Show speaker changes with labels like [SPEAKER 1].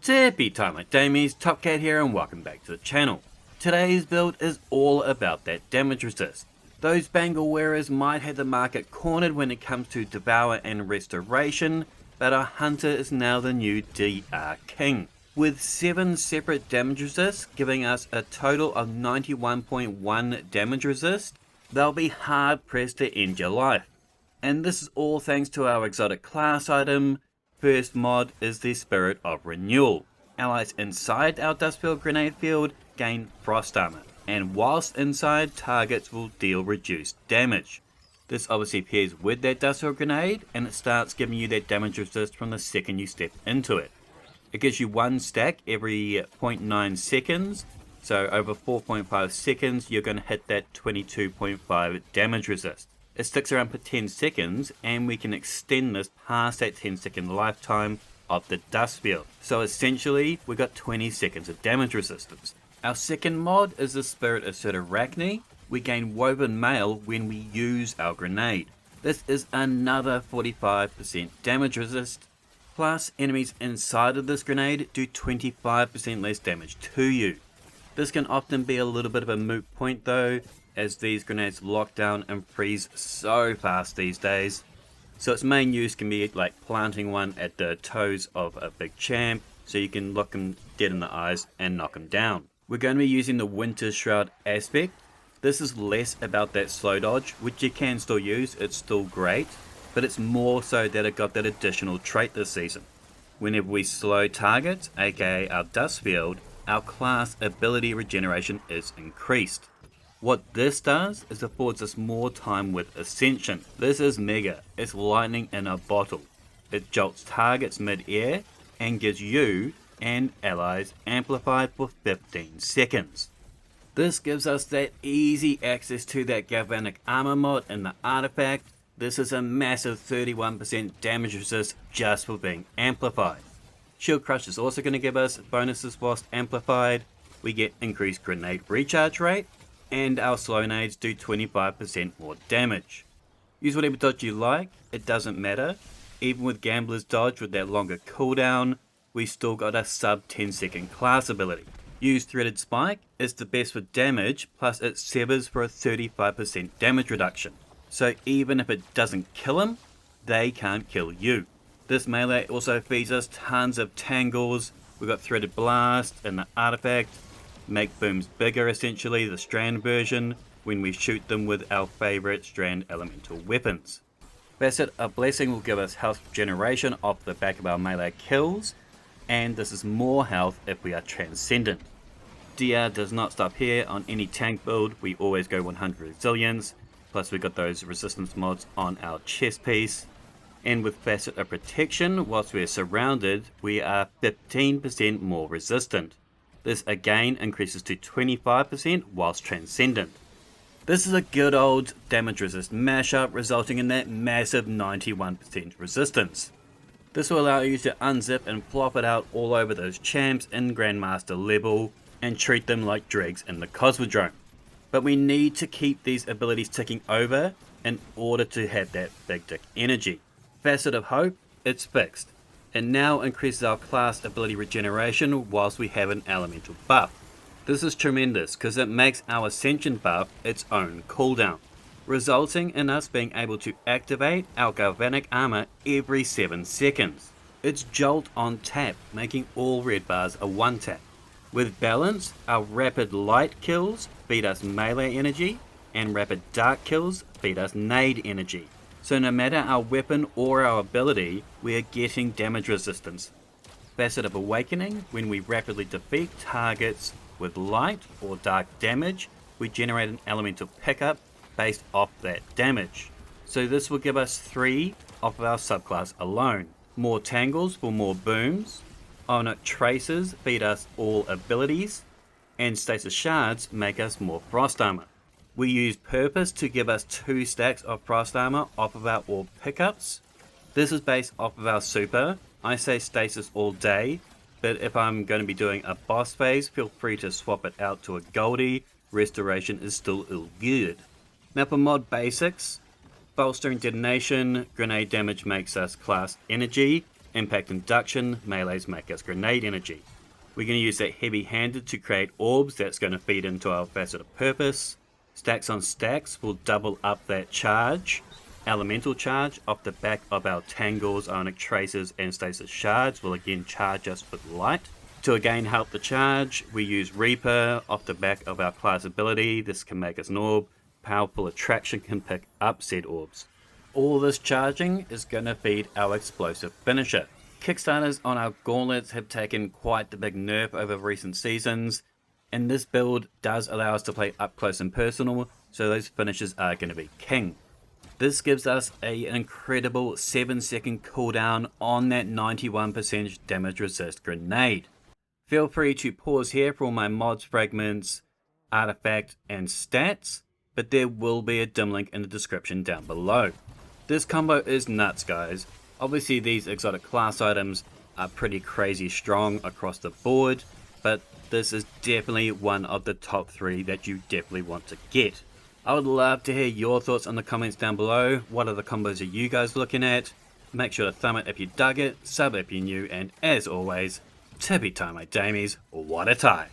[SPEAKER 1] Tippy time like Damies, Top Cat here and welcome back to the channel. Today's build is all about that damage resist. Those bangle wearers might have the market cornered when it comes to Devour and Restoration, but our Hunter is now the new DR King. With 7 separate damage resists giving us a total of 91.1 damage resist, they'll be hard pressed to end your life. And this is all thanks to our exotic class item. First mod is the Spirit of Renewal. Allies inside our Dustfield Grenade field gain Frost Armor, and whilst inside, targets will deal reduced damage. This obviously pairs with that Dustfield Grenade, and it starts giving you that damage resist from the second you step into it. It gives you 1 stack every 0.9 seconds, so over 4.5 seconds you're going to hit that 22.5 damage resist. It sticks around for 10 seconds and we can extend this past that 10-second lifetime of the dust field. So essentially we got 20 seconds of damage resistance. Our second mod is the Spirit of Cyrtarachne. We gain Woven Mail when we use our grenade. This is another 45% damage resist, plus enemies inside of this grenade do 25% less damage to you. This can often be a little bit of a moot point though, as these grenades lock down and freeze so fast these days. So its main use can be like planting one at the toes of a big champ, so you can look them dead in the eyes and knock them down. We're going to be using the Winter Shroud aspect. This is less about that slow dodge, which you can still use, it's still great, but it's more so that it got that additional trait this season. Whenever we slow targets, aka our dust field, our class ability regeneration is increased. What this does is affords us more time with Ascension. This is mega. It's lightning in a bottle. It jolts targets mid-air and gives you and allies amplified for 15 seconds. This gives us that easy access to that galvanic armor mod in the artifact. This is a massive 31% damage resist just for being amplified. Shield Crush is also going to give us bonuses whilst amplified. We get increased grenade recharge rate, and our slow nades do 25% more damage. Use whatever dodge you like, it doesn't matter. Even with Gambler's Dodge with that longer cooldown, we still got a sub 10-second class ability. Use Threaded Spike, it's the best for damage, plus it severs for a 35% damage reduction. So even if it doesn't kill them, they can't kill you. This melee also feeds us tons of tangles. We've got Threaded Blast and the artifact. Make booms bigger essentially, the strand version, when we shoot them with our favourite strand elemental weapons. Facade of Blessing will give us health generation off the back of our melee kills, and this is more health if we are transcendent. DR does not stop here. On any tank build we always go 100 resilience, plus we got those resistance mods on our chest piece. And with Facade of Protection, whilst we are surrounded, we are 15% more resistant. This again increases to 25% whilst transcendent. This is a good old damage resist mashup, resulting in that massive 91% resistance. This will allow you to unzip and plop it out all over those champs in Grandmaster level and treat them like dregs in the Cosmodrome. But we need to keep these abilities ticking over in order to have that big dick energy. Facet of Hope, it's fixed. It now increases our class ability regeneration whilst we have an elemental buff. This is tremendous because it makes our Ascension buff its own cooldown, resulting in us being able to activate our galvanic armor every 7 seconds. It's Jolt on tap, making all red bars a 1 tap. With balance, our rapid light kills feed us melee energy, and rapid dark kills feed us nade energy. So no matter our weapon or our ability, we are getting damage resistance. Facet of Awakening, when we rapidly defeat targets with light or dark damage, we generate an elemental pickup based off that damage. So this will give us 3 off of our subclass alone. More tangles for more booms. Onit Traces feed us all abilities. And Stasis Shards make us more frost armor. We use Purpose to give us 2 stacks of frost armor off of our orb pickups. This is based off of our super. I say stasis all day, but if I'm going to be doing a boss phase, feel free to swap it out to a Goldie. Restoration is still ill good. Now for mod basics, bolstering detonation, grenade damage makes us class energy, Impact Induction, melees make us grenade energy. We're going to use that heavy-handed to create orbs that's going to feed into our Facade of Purpose. Stacks on stacks will double up that charge. Elemental charge off the back of our Tangles, Ionic Traces and Stasis Shards will again charge us with light. To again help the charge, we use Reaper off the back of our class ability. This can make us an orb. Powerful Attraction can pick up said orbs. All this charging is going to feed our explosive finisher. Kickstarters on our gauntlets have taken quite the big nerf over recent seasons, and this build does allow us to play up close and personal, so those finishes are going to be king. This gives us an incredible 7-second cooldown on that 91% damage resist grenade. Feel free to pause here for all my mods, fragments, artifact and stats, but there will be a dim link in the description down below. This combo is nuts, guys. Obviously these exotic class items are pretty crazy strong across the board, but this is definitely one of the top 3 that you definitely want to get. I would love to hear your thoughts in the comments down below. What other combos are you guys looking at? Make sure to thumb it if you dug it, sub if you're new, and as always, tippy tie my damies, what a tie.